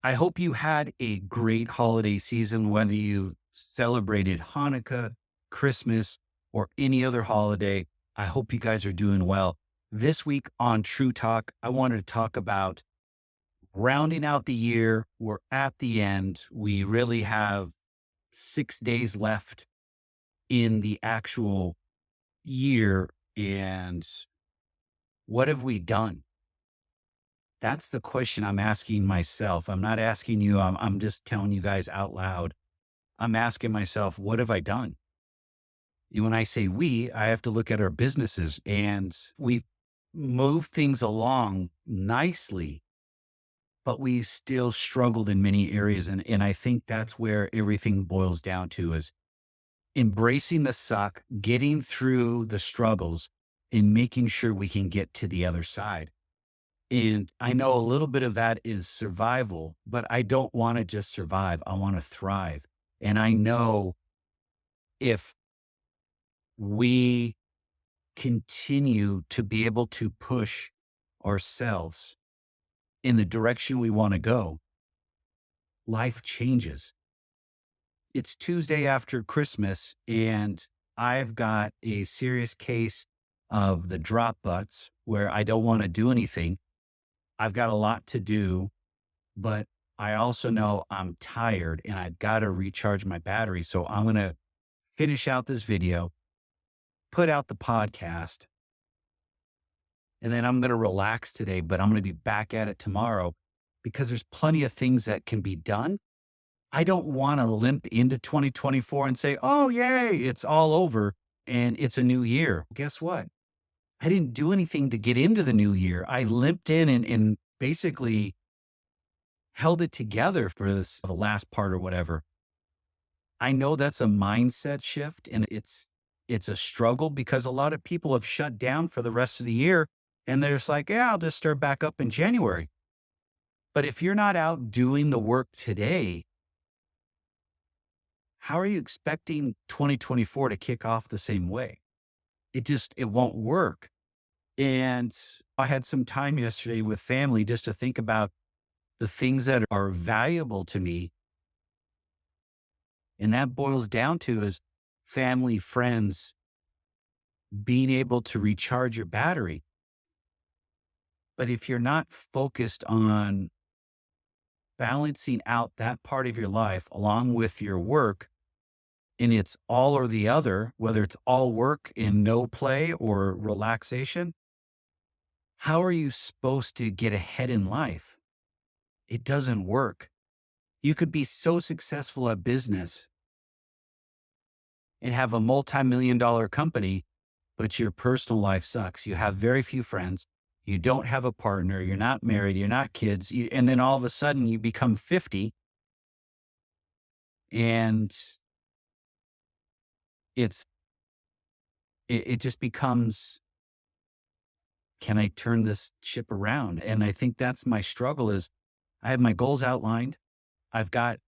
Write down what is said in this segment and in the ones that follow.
I hope you had a great holiday season, whether you celebrated Hanukkah, Christmas, or any other holiday. I hope you guys are doing well. This week on True Talk, I wanted to talk about rounding out the year. We're at the end. We really have 6 days left in the actual year. And what have we done? That's the question I'm asking myself. I'm not asking you. I'm just telling you guys out loud. I'm asking myself, what have I done? When I say we, I have to look at our businesses, and we move things along nicely, but we still struggled in many areas. And I think that's where everything boils down to is embracing the suck, getting through the struggles and making sure we can get to the other side. And I know a little bit of that is survival, but I don't want to just survive. I want to thrive. And I know if we continue to be able to push ourselves in the direction we want to go, life changes. It's Tuesday after Christmas, and I've got a serious case of the drop butts where I don't want to do anything. I've got a lot to do, but I also know I'm tired and I've got to recharge my battery. So I'm going to finish out this video, put out the podcast, and then I'm going to relax today, but I'm going to be back at it tomorrow because there's plenty of things that can be done. I don't want to limp into 2024 and say, oh, yay, it's all over and it's a new year. Guess what? I didn't do anything to get into the new year. I limped in and basically held it together for the last part or whatever. I know that's a mindset shift, and it's a struggle because a lot of people have shut down for the rest of the year and they're just like, yeah, I'll just start back up in January. But if you're not out doing the work today, how are you expecting 2024 to kick off the same way? It won't work. And I had some time yesterday with family just to think about the things that are valuable to me. And that boils down to is family, friends, being able to recharge your battery. But if you're not focused on balancing out that part of your life along with your work, and it's all or the other, whether it's all work and no play or relaxation, how are you supposed to get ahead in life? It doesn't work. You could be so successful at business and have a multi-million-dollar company, but your personal life sucks. You have very few friends. You don't have a partner. You're not married. You're not kids. And then all of a sudden you become 50 and it's, it just becomes, can I turn this ship around? And I think that's my struggle is I have my goals outlined. I've got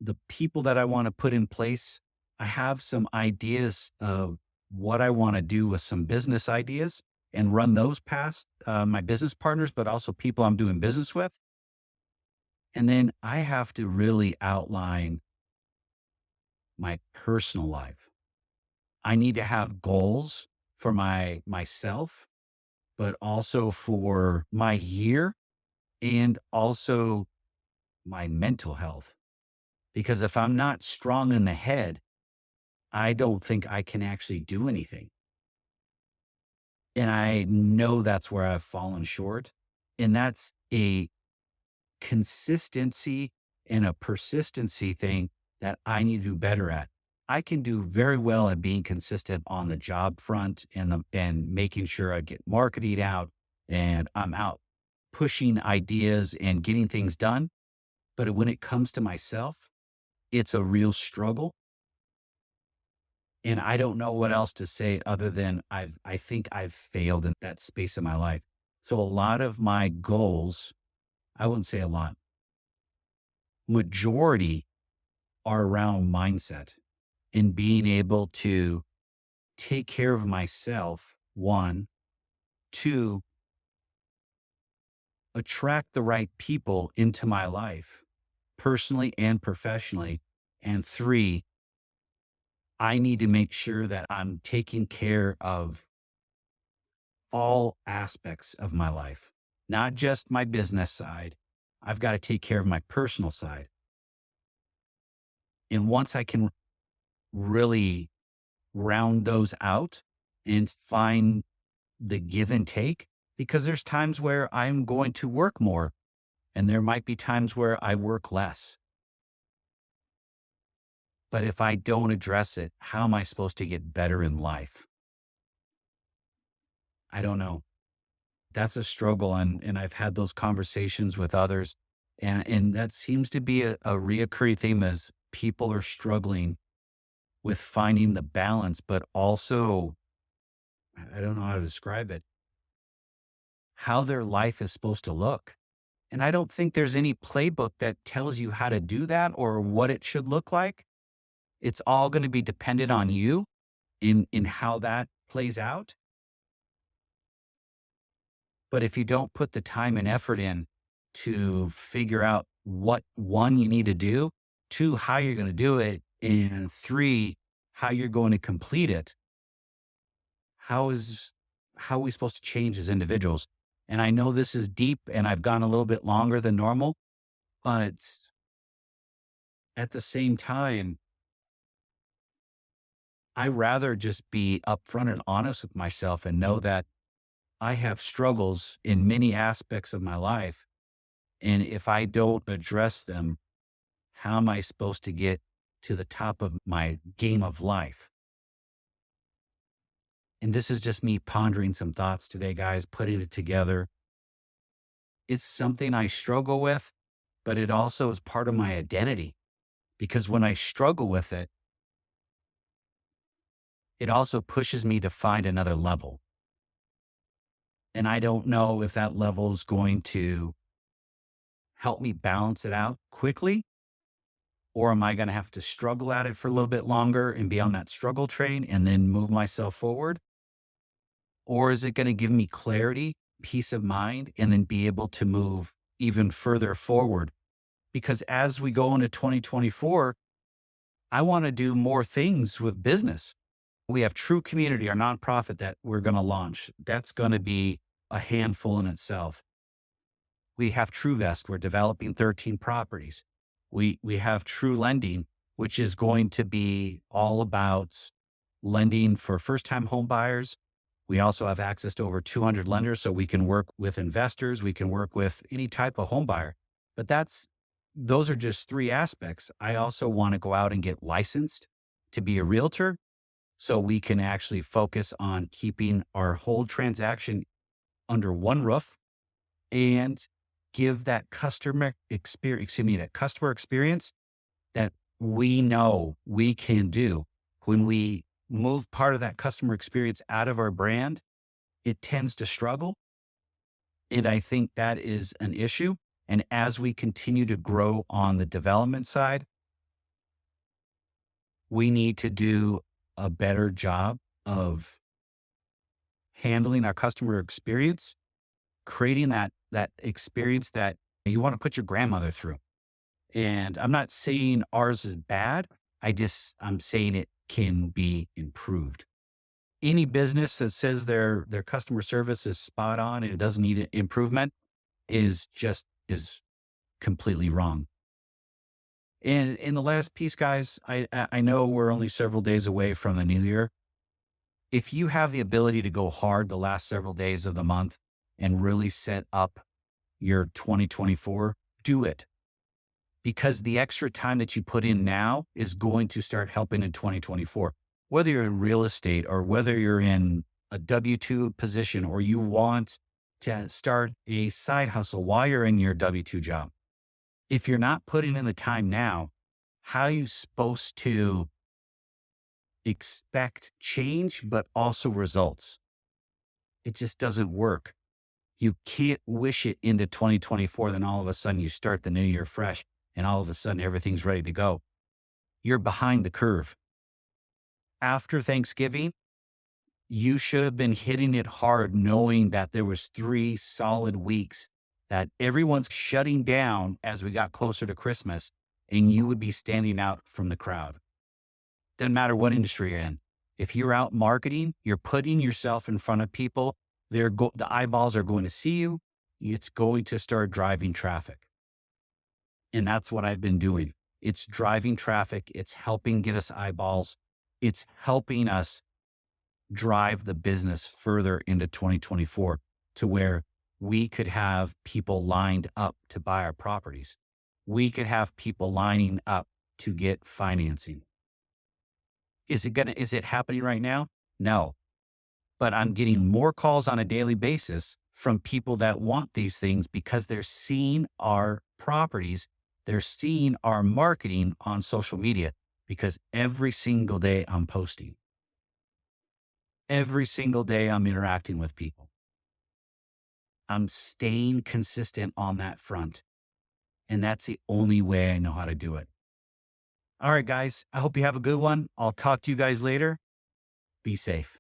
the people that I want to put in place. I have some ideas of what I want to do with some business ideas and run those past my business partners, but also people I'm doing business with. And then I have to really outline my personal life. I need to have goals for myself, but also for my year and also my mental health. Because if I'm not strong in the head, I don't think I can actually do anything. And I know that's where I've fallen short. And that's a consistency and a persistency thing that I need to do better at. I can do very well at being consistent on the job front and making sure I get marketing out and I'm out pushing ideas and getting things done. But when it comes to myself, it's a real struggle. And I don't know what else to say other than I think I've failed in that space of my life. So a lot of my goals, I wouldn't say a lot, majority are around mindset and being able to take care of myself. One, two, attract the right people into my life, personally and professionally. And three, I need to make sure that I'm taking care of all aspects of my life, not just my business side. I've got to take care of my personal side. And once I can really round those out and find the give and take, because there's times where I'm going to work more and there might be times where I work less. But if I don't address it, how am I supposed to get better in life? I don't know. That's a struggle. And I've had those conversations with others. And that seems to be a reoccurring theme as people are struggling with finding the balance, but also, I don't know how to describe it, how their life is supposed to look. And I don't think there's any playbook that tells you how to do that or what it should look like. It's all going to be dependent on you in how that plays out. But if you don't put the time and effort in to figure out what one you need to do, two, how you're going to do it, and three, how you're going to complete it, how is how are we supposed to change as individuals? And I know this is deep and I've gone a little bit longer than normal, but at the same time, I rather just be upfront and honest with myself and know that I have struggles in many aspects of my life. And if I don't address them, how am I supposed to get to the top of my game of life? And this is just me pondering some thoughts today, guys, putting it together. It's something I struggle with, but it also is part of my identity because when I struggle with it, it also pushes me to find another level. And I don't know if that level is going to help me balance it out quickly, or am I going to have to struggle at it for a little bit longer and be on that struggle train and then move myself forward? Or is it going to give me clarity, peace of mind, and then be able to move even further forward? Because as we go into 2024, I want to do more things with business. We have True Community, our nonprofit that we're going to launch. That's going to be a handful in itself. We have TruVest. We're developing 13 properties. We have True Lending, which is going to be all about lending for first-time home buyers. We also have access to over 200 lenders, so we can work with investors. We can work with any type of home buyer. But those are just three aspects. I also want to go out and get licensed to be a realtor so we can actually focus on keeping our whole transaction under one roof and give that customer experience that we know we can do. When we move part of that customer experience out of our brand, it tends to struggle. And I think that is an issue. And as we continue to grow on the development side, we need to do a better job of handling our customer experience, creating that experience that you want to put your grandmother through. And I'm not saying ours is bad. I'm saying it can be improved. Any business that says their customer service is spot on and it doesn't need improvement is completely wrong. And in the last piece, guys, I know we're only several days away from the new year. If you have the ability to go hard the last several days of the month and really set up your 2024, do it, because the extra time that you put in now is going to start helping in 2024. Whether you're in real estate or whether you're in a W-2 position or you want to start a side hustle while you're in your W-2 job. If you're not putting in the time now, how are you supposed to expect change, but also results? It just doesn't work. You can't wish it into 2024. Then all of a sudden you start the new year fresh and all of a sudden everything's ready to go. You're behind the curve. After Thanksgiving, you should have been hitting it hard knowing that there was 3 solid weeks that everyone's shutting down as we got closer to Christmas, and you would be standing out from the crowd. Doesn't matter what industry you're in. If you're out marketing, you're putting yourself in front of people. The eyeballs are going to see you. It's going to start driving traffic. And that's what I've been doing. It's driving traffic. It's helping get us eyeballs. It's helping us drive the business further into 2024 to where we could have people lined up to buy our properties. We could have people lining up to get financing. Is it happening right now? No, but I'm getting more calls on a daily basis from people that want these things because they're seeing our properties. They're seeing our marketing on social media because every single day I'm posting. Every single day I'm interacting with people. I'm staying consistent on that front. And that's the only way I know how to do it. All right, guys. I hope you have a good one. I'll talk to you guys later. Be safe.